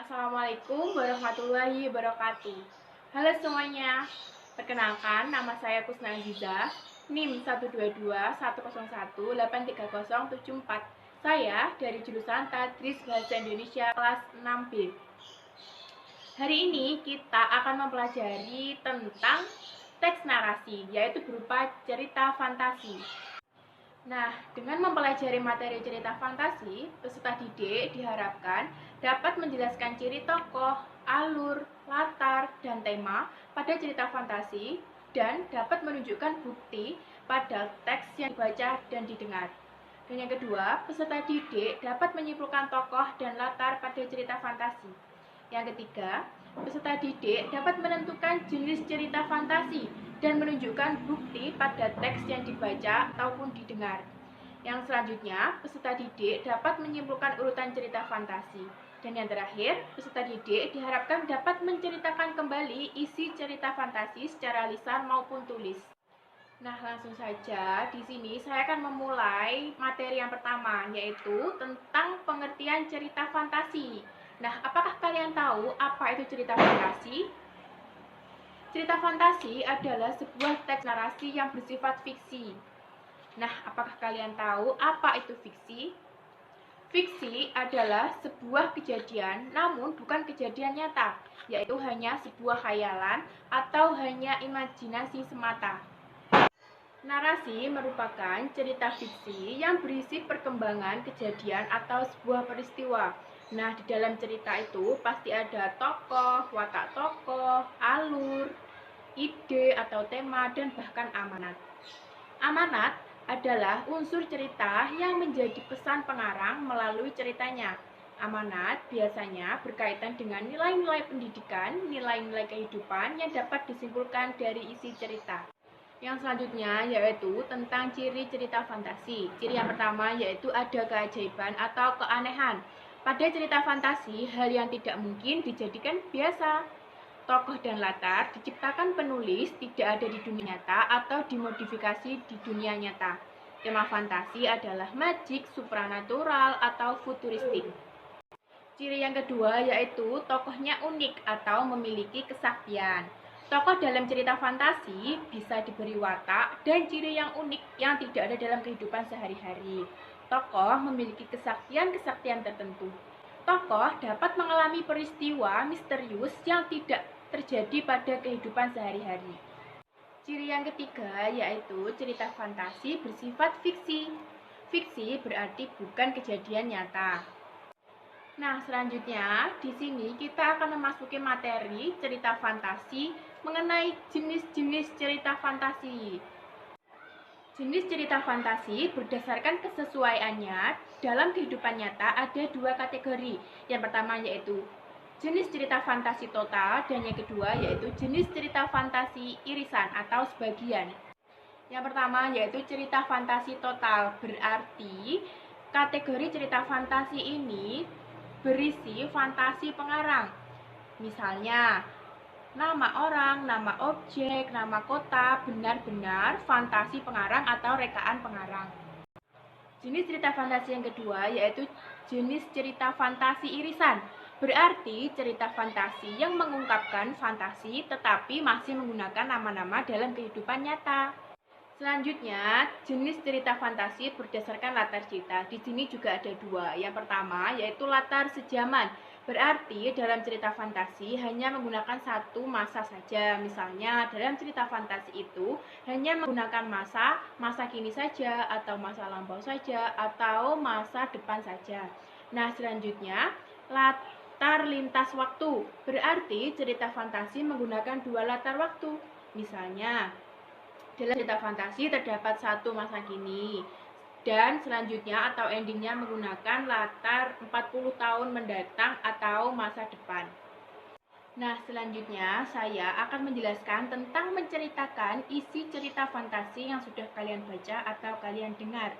Assalamualaikum warahmatullahi wabarakatuh. Halo semuanya, perkenalkan nama saya Kusna Aziza, NIM 12210183074. Saya dari jurusan Tadris Bahasa Indonesia kelas 6B. Hari ini kita akan mempelajari tentang teks narasi, yaitu berupa cerita fantasi. Nah, dengan mempelajari materi cerita fantasi, peserta didik diharapkan dapat menjelaskan ciri tokoh, alur, latar, dan tema pada cerita fantasi dan dapat menunjukkan bukti pada teks yang dibaca dan didengar. Dan yang kedua, peserta didik dapat menyimpulkan tokoh dan latar pada cerita fantasi. Yang ketiga, peserta didik dapat menentukan jenis cerita fantasi dan menunjukkan bukti pada teks yang dibaca ataupun didengar. Yang selanjutnya, peserta didik dapat menyimpulkan urutan cerita fantasi. Dan yang terakhir, peserta didik diharapkan dapat menceritakan kembali isi cerita fantasi secara lisan maupun tulis. Nah, langsung saja di sini saya akan memulai materi yang pertama, yaitu tentang pengertian cerita fantasi. Nah, apakah kalian tahu apa itu cerita fantasi? Cerita fantasi adalah sebuah teks narasi yang bersifat fiksi. Nah, apakah kalian tahu apa itu fiksi? Fiksi adalah sebuah kejadian, namun bukan kejadian nyata, yaitu hanya sebuah khayalan atau hanya imajinasi semata. Narasi merupakan cerita fiksi yang berisi perkembangan kejadian atau sebuah peristiwa. Nah, di dalam cerita itu pasti ada tokoh, watak tokoh, alur, ide atau tema, dan bahkan amanat. Amanat adalah unsur cerita yang menjadi pesan pengarang melalui ceritanya. Amanat biasanya berkaitan dengan nilai-nilai pendidikan, nilai-nilai kehidupan yang dapat disimpulkan dari isi cerita. Yang selanjutnya yaitu tentang ciri cerita fantasi. Ciri yang pertama yaitu ada keajaiban atau keanehan. Pada cerita fantasi, hal yang tidak mungkin dijadikan biasa. Tokoh dan latar diciptakan penulis tidak ada di dunia nyata atau dimodifikasi di dunia nyata. Tema fantasi adalah magic, supranatural, atau futuristik. Ciri yang kedua yaitu tokohnya unik atau memiliki kesaktian. Tokoh dalam cerita fantasi bisa diberi watak dan ciri yang unik yang tidak ada dalam kehidupan sehari-hari. Tokoh memiliki kesaktian-kesaktian tertentu. Tokoh dapat mengalami peristiwa misterius yang tidak terjadi pada kehidupan sehari-hari. Ciri yang ketiga yaitu cerita fantasi bersifat fiksi. Fiksi berarti bukan kejadian nyata. Nah, selanjutnya di sini kita akan memasuki materi cerita fantasi mengenai jenis-jenis cerita fantasi. Jenis cerita fantasi berdasarkan kesesuaiannya dalam kehidupan nyata ada dua kategori. Yang pertama yaitu jenis cerita fantasi total dan yang kedua yaitu jenis cerita fantasi irisan atau sebagian. Yang pertama yaitu cerita fantasi total, berarti kategori cerita fantasi ini berisi fantasi pengarang. Misalnya, nama orang, nama objek, nama kota, benar-benar fantasi pengarang atau rekaan pengarang. Jenis cerita fantasi yang kedua yaitu jenis cerita fantasi irisan. Berarti cerita fantasi yang mengungkapkan fantasi tetapi masih menggunakan nama-nama dalam kehidupan nyata. Selanjutnya, jenis cerita fantasi berdasarkan latar cerita. Di sini juga ada dua. Yang pertama yaitu latar sejaman. Berarti dalam cerita fantasi hanya menggunakan satu masa saja. Misalnya dalam cerita fantasi itu hanya menggunakan masa kini saja, atau masa lampau saja, atau masa depan saja. Nah, selanjutnya latar lintas waktu. Berarti cerita fantasi menggunakan dua latar waktu. Misalnya dalam cerita fantasi terdapat satu masa kini dan selanjutnya atau endingnya menggunakan latar 40 tahun mendatang atau masa depan. Nah, selanjutnya saya akan menjelaskan tentang menceritakan isi cerita fantasi yang sudah kalian baca atau kalian dengar.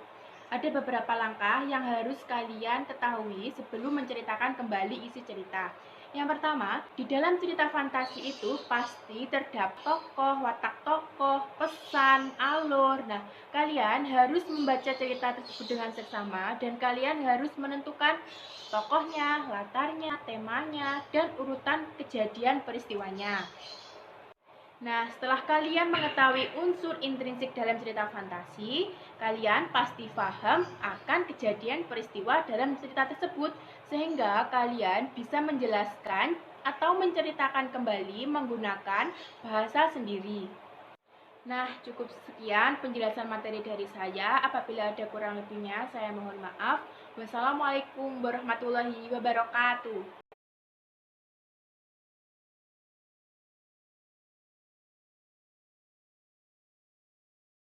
Ada beberapa langkah yang harus kalian ketahui sebelum menceritakan kembali isi cerita. Yang pertama, di dalam cerita fantasi itu pasti terdapat tokoh, watak tokoh, pesan, alur. Nah, kalian harus membaca cerita tersebut dengan seksama dan kalian harus menentukan tokohnya, latarnya, temanya, dan urutan kejadian peristiwanya. Nah, setelah kalian mengetahui unsur intrinsik dalam cerita fantasi, kalian pasti paham akan kejadian peristiwa dalam cerita tersebut, sehingga kalian bisa menjelaskan atau menceritakan kembali menggunakan bahasa sendiri. Nah, cukup sekian penjelasan materi dari saya. Apabila ada kurang lebihnya, saya mohon maaf. Wassalamualaikum warahmatullahi wabarakatuh.